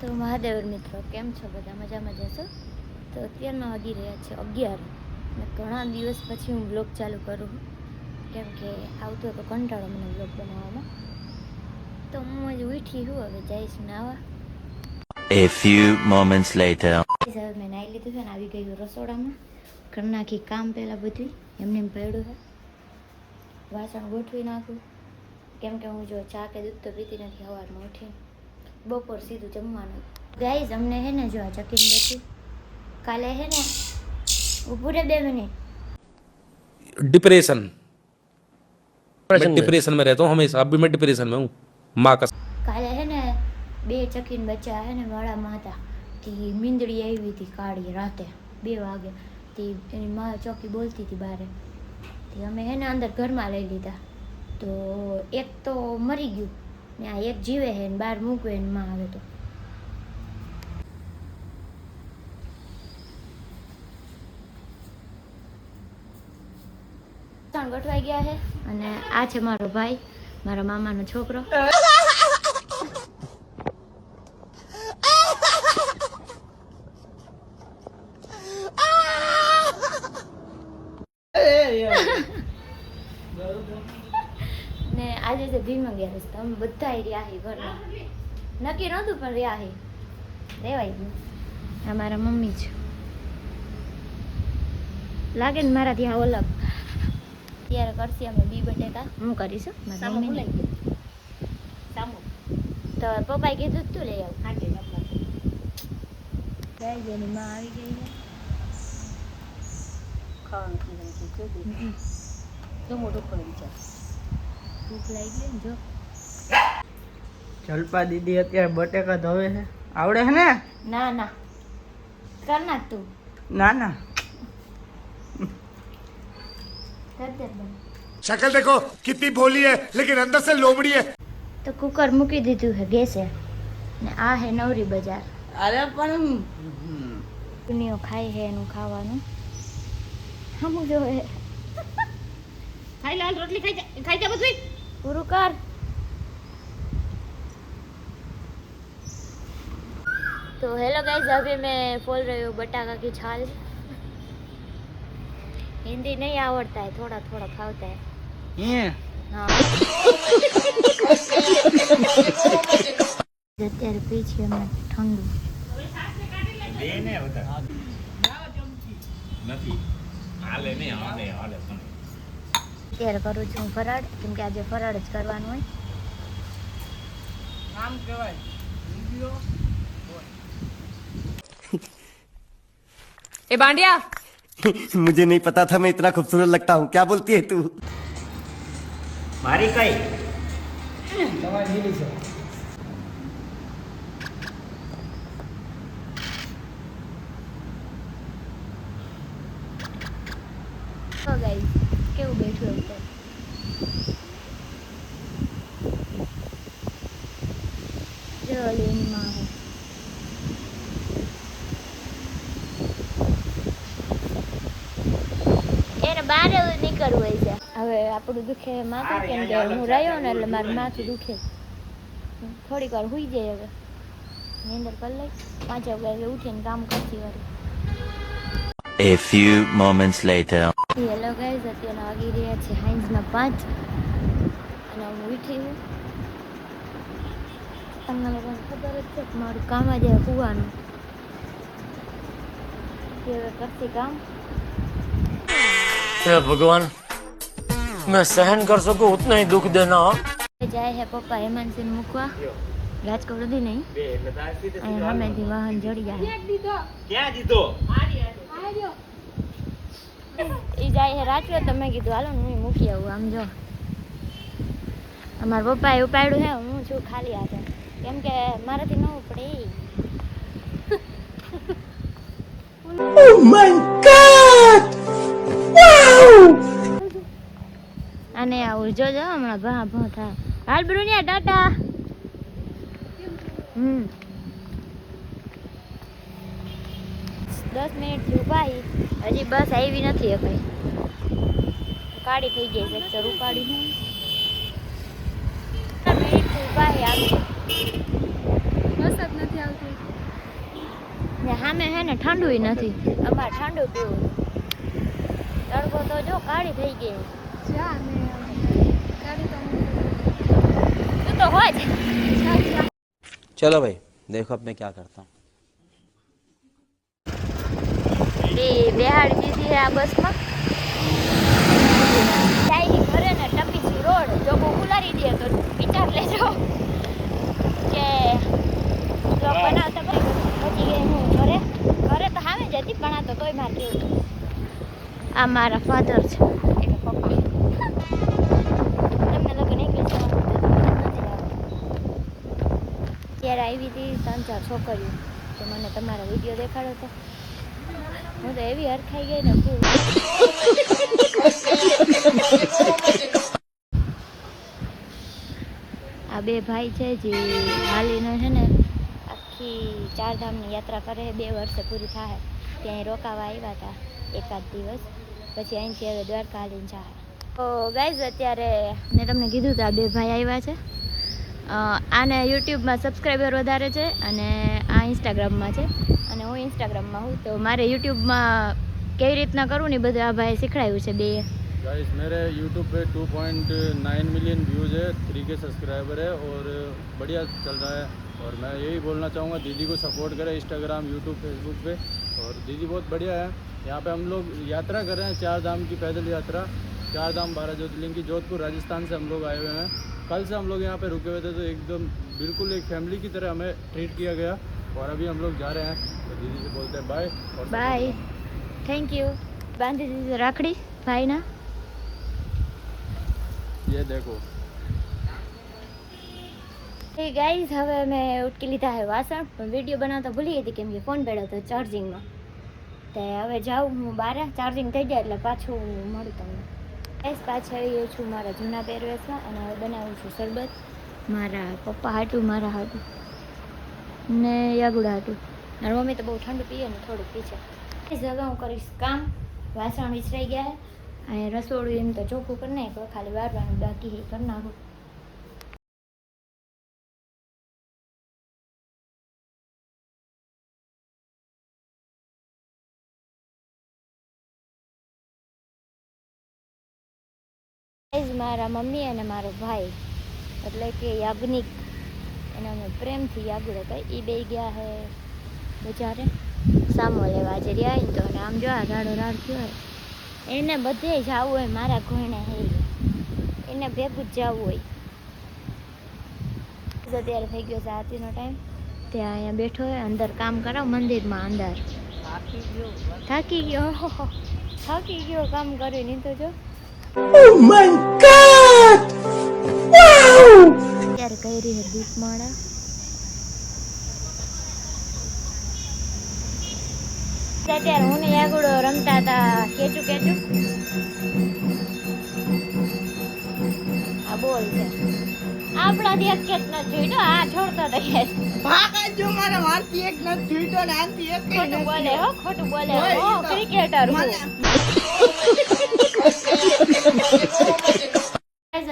તો મહાદેવ મિત્રો કેમ છો બધા મજામાં જશો તો અત્યારના વાગી રહ્યા છે 11 અને ઘણા દિવસ પછી હું બ્લોગ ચાલુ કરું કેમ કે આવતો તો કંટાળો મને બ્લોગ બનાવવામાં તો હું જ ઉઠી હું હવે જઈશ નાવા. A few moments later. હવે મેં નાઈ લીધું છે ને આવી ગયું રસોડામાં કરી નાખી કામ પહેલાં બધું એમને પડ્યું છે વાસણ ગોઠવી નાખું કેમ કે હું જો ચા કે દૂધ તો પીતી નથી સવારમાં ઉઠીને બપોર સીધું જમવાનું. ગાઈઝ અમને હે ને જો ચકીને બચ્યું કાલે હે ને ऊपर 2 मिनट डिप्रेशन में रहता हूँ हमेशा. अभी मैं डिप्रेशन में हूँ माँ का. काले है ने 2 चकीन बच्चा है ने वाड़ा माता ती मींदड़ी आई थी काड़ी राते 2 वागे ती एनी माँ चौकी बोलती थी बारे ती हमें है ने अंदर घर में लई लीधा तो एक तो मरी गયું ने आ एक जीवे है ने बार मूकवे ने माँ आवे तो ગોઠવાઈ ગયા છે અને આ છે મારો ભાઈ મારા મામાનો છોકરો. ને આજે છે ભીમા ગયા છે અમે બધા રહ્યા છે ઘરમાં નક્કી નહોતું પણ રહ્યા છે રેવાય ગયું. આ મારા મમ્મી છે લાગે ને મારાથી આ અલગ ત્યારે કરશે અમે બી બટેકા હું કરીશું મારી મમ્મી તો પપ્પાએ કીધું તું લઈ આવ ગઈ જેની માં આવી ગઈ છે ભૂખ લાગી ગઈ ને જો જલપા દીદી અત્યારે બટેકા ધોવે છે આવડે છે ને ના ના કર નાખ તું ના ના शक्ल देखो कितनी भोली है लेकिन अंदर से लोमड़ी है. તો કુકર મૂકી દીધું છે ગેસે ને આ હે નવરી બજાર. અરે પણ દુનિયો ખાય છે એનું ખાવાનું હમું જો હે ખાઈ લાલ રોટલી ખાઈ જા બધું પૂરું કર. तो हेलो गाइस अभी मैं बोल रही हूँ बटाका की छाल. हिंदी नहीं आवड़ता है थोड़ा थोड़ा फावता है. ये हाँ અત્યારે પીછી અમે ઠંડુ અત્યારે કરું છું ફરાળ કેમ કે આજે ફરાળ જ કરવાનું હોય. આમ કહેવાય ए बांडिया मुझे नहीं पता था मैं इतना खूबसूरत लगता हूँ. क्या बोलती है तू? मारी कई દવા દીધી છે તો ગાઈસ કેવું બેઠું એવું તો જો એની માં હે એને બહાર નીકળવું હોય છે. હવે આપણું દુખે માથું કેમ કે હું રહ્યો ને એટલે મારું માથું દુખે થોડીક વાર સુઈ જાય. હવે નીંદર કરી લઈ 5 વાગે ઉઠીને કામ કરતી વાળી. A few moments later. Hello guys અત્યારે વાગી રહ્યા છે સાંજના 5 અને હું ઉઠી છું. તમને લોકોને ખબર જ છે કે મારું કામ આજે કૂવાનું હવે કરતી કામ. भगवान मैं सहन कर सकूं उतना ही दुख देना हो. જાય છે પપ્પા હેમાંસીને મૂકવા રાજકોટ સુધી નહીં અહીંયા સામેથી વાહન જડી જાય. क्या जीतो એ જાય છે રાજકોટ તો મેં કીધું હાલો હું મૂકી આવું. આમ જો અમારા પપ્પાએ ઉપાડ્યું છે હું છું ખાલી હાથે કેમ કે મારાથી ન ઉપડે. અને આવું જોજો હમણાં ભા ભા થાય. હાલ બ્રુનિયા ટાટા. 10 મિનિટથી ઉભા હજી બસ આવી નથી. કઈ કાળી થઈ ગઈ છે સર ઉપાડી મિનિટથી ઉભા આવી બસ જ નથી આવતી. ને સામે હે ને ઠંડુય નથી, અમારે ઠંડુ પીવું. તડકો તો જો કાળી થઈ ગઈ. તું તો હોય જ. चलो भाई देखो अब मैं क्या करता हूँ. બેહાડી દીધી આ બસમાં. ચાઈની ઘરે ને ટપીસી રોડ જો બહુ ખુલારી દે તો વિચાર લેજો કે બ્લોગ બનાવતા પછી ગઈ હું ઘરે તો સામે જ હતી પણ આ તો તોય મારે કેવું. આ મારા ફાધર છે એટલે પપ્પા. તમને લગન ઇંગ્લિશ નથી આવડતું. ત્યારે આવી હતી 3-4 છોકરીઓ તો મને તમારો વિડીયો દેખાડો તો હું તો એવી હરખાઈ ગઈ ને ફૂલ. આ બે ભાઈ છે જે હાલીને છે ને આખી 4 ધામની યાત્રા કરે. 2 વર્ષે પૂરી થાય ત્યાં રોકાવા આવ્યા હતા એકાદ દિવસ, પછી અહીંથી હવે દ્વારકા હાલીને જાય. તો ગાઈઝ અત્યારે મેં તમને કીધું તો આ બે ભાઈ આવ્યા છે. આને યુટ્યુબમાં સબસ્ક્રાઈબર વધારે છે અને આ ઇન્સ્ટાગ્રામમાં છે અને હું ઇન્સ્ટાગ્રામમાં હું. તો મારે યુટ્યુબમાં કેવી રીતના કરવું ને બધું આ ભાઈ શીખડાયું છે બે. गाइस मेरे यूट्यूब पे 2.9 मिलियन व्यूज़ है, 3K सब्सक्राइबर है और बढ़िया चल रहा है. और मैं यही बोलना चाहूँगा दीदी को सपोर्ट करें इंस्टाग्राम, यूट्यूब, फेसबुक पे. और दीदी बहुत बढ़िया है. यहाँ पे हम लोग यात्रा कर रहे हैं 4 धाम की पैदल यात्रा. 4 धाम 12 ज्योतिर्लिंग की. जोधपुर राजस्थान से हम लोग आए हुए हैं. कल से हम लोग यहाँ पे रुके हुए थे तो एकदम बिल्कुल एक फैमिली की तरह हमें ट्रीट किया गया. और अभी हम लोग जा रहे हैं तो दीदी से बोलते हैं बाय. By, thank you. બાંધી દીધી રાખડી ભાઈના. ये देखो ગાઈઝ હવે મેં ઉટકી લીધા છે વાસણ, પણ વિડીયો બનાવતા ભૂલી ગઈ હતી કેમ કે ફોન પડ્યો હતો ચાર્જિંગમાં. તે હવે જાઉં હું બહાર, ચાર્જિંગ થઈ જાય એટલે પાછું મળું તમને. ગાઈઝ પાછળ આવી છું મારા જૂના પહેરવેશમાં અને હવે બનાવું છું શરબત મારા પપ્પા હાટું, મારા હાટું ને યાગુડા હાટું. મારી મમ્મી તો બહુ ઠંડુ પીએ ને થોડુંક પીછે. હવે હું કરીશ કામ. વાસણ વિસરાઈ ગયા અને રસોડું એમ તો ચોખ્ખું કરી નાખ્યું, ખાલી વારવાનું બાકી કરી નાખું. મારા મમ્મી અને મારો ભાઈ એટલે કે યાજ્ઞિક, એને અમે પ્રેમથી યાગુડો કહી, એ બે ગયા હે બજારે સામો લેવા. આજે રહ્યા તો અને આમ જો આ રાડો રાડ થયો હોય એને બધે જવું હોય, મારા ઘોણે હે એને ભેગું જ જવું હોય. અત્યારે થઈ ગયો છે આરતીનો ટાઈમ. ત્યાં અહીંયા બેઠો હોય, અંદર કામ કરાવ મંદિરમાં અંદર. થાકી ગયો કામ કર્યું નહીં તો જો. ત્યારે કઈ રહી દીપમાળા. અત્યારે હું ને યાગુડો રમતા હતા કેચું. આ બોલ છે આપણાથી એક કેચ ન જોઈતો, આ છોડતો તો કેચ. ભાગજો મારા મારથી એક ન જોઈતો ને આથી એક ખોટું બોલે હો, ખોટું બોલે હો, ક્રિકેટર હું.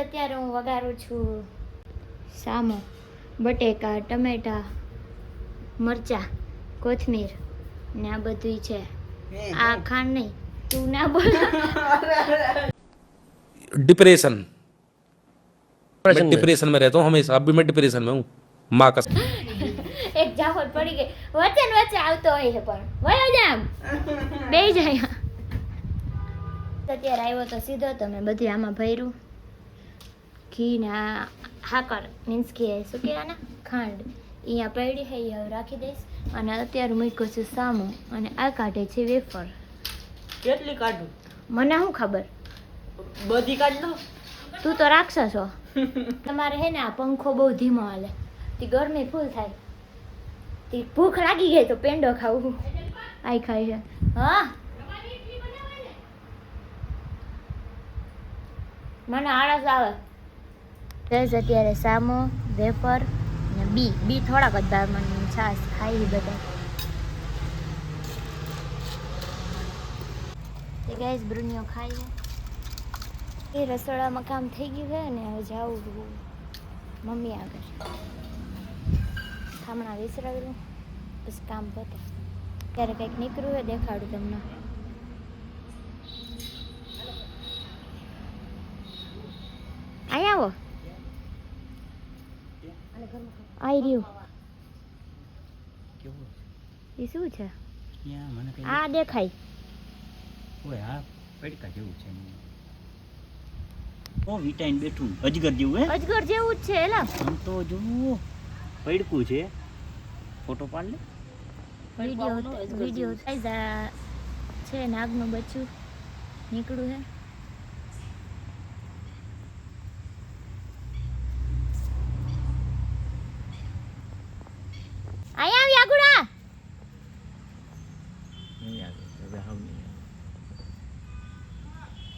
અત્યારે હું વઘારું છું સામો, બટેકા, ટમેટા, મરચા, કોથમીર ને આ બધું છે. આ ખાંડ નહીં, તું ના બોલ. डिप्रेशन, मैं डिप्रेशन में रहता हूँ हमेशा. अभी मैं डिप्रेशन में हूँ माँ का. એક જાફર પડી ગઈ વચ્ચે આવતો હોય છે પણ વયો જામ બે જાય. અત્યારે આવ્યો તો સીધો તો મેં બધી આમાં ભર્યું ઘી ને હાકર મીન્સ કે શું કહેવાય ને ખાંડ અહીંયા પડી છે, એ હવે રાખી દઈશ. અને અત્યારે મૂક્યો છે સામો અને આ કાઢે છે વેફર. કેટલી કાઢું મને શું ખબર, બધી કાઢ લો. તું તો રાક્ષસ છો. તમારે હે ને આ પંખો બહુ ધીમો હાલે, તે ગરમી ફૂલ થાય, તે ભૂખ લાગી ગઈ તો પેંડો ખાવું. આઈ ખાઈ છે. હા મને આળસ આવે. બસ અત્યારે સામો, વેફર ને બી થોડાક જ દાળમાં છાશ ખાઈ બધા. તે ગાઈસ બ્રુનિયો ખાઈ એ રસોડામાં કામ થઈ ગયું છે ને હવે જાઉં મમ્મી આગળ. થામણા વિસરાવેલું બસ કામ પતે. ત્યારે કંઈક નીકળ્યું હોય દેખાડું તમને. અહીંયા આવો. આઈ રહ્યું. એ શું છે? આ દેખાય. વિટાઈન બેઠું અજગર જેવું હે. અજગર જેવું જ છે એલા. આમ તો જુઓ પડકું છે. ફોટો પાડ લે. વિડિયો છે નાગનું બચ્ચું નીકળ્યું હે. અહીંયા આવી આગુડા.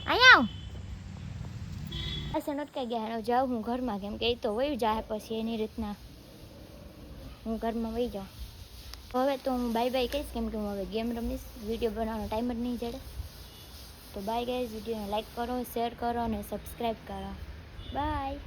અહીંયા આવ. અટકાઈ ગયા હેનો જાઉં હું ઘરમાં, કેમ કે એ તો વયું જાય પછી એની રીતના હું ઘરમાં વહી જાઉં. હવે તો હું બાય બાય કહીશ, કેમ કે હું હવે ગેમ રમીશ. વિડીયો બનાવવાનો ટાઈમ જ નહીં જડે. તો બાય ગાઈઝ. વિડીયોને લાઈક કરો, શેર કરો અને સબસ્ક્રાઈબ કરો. બાય.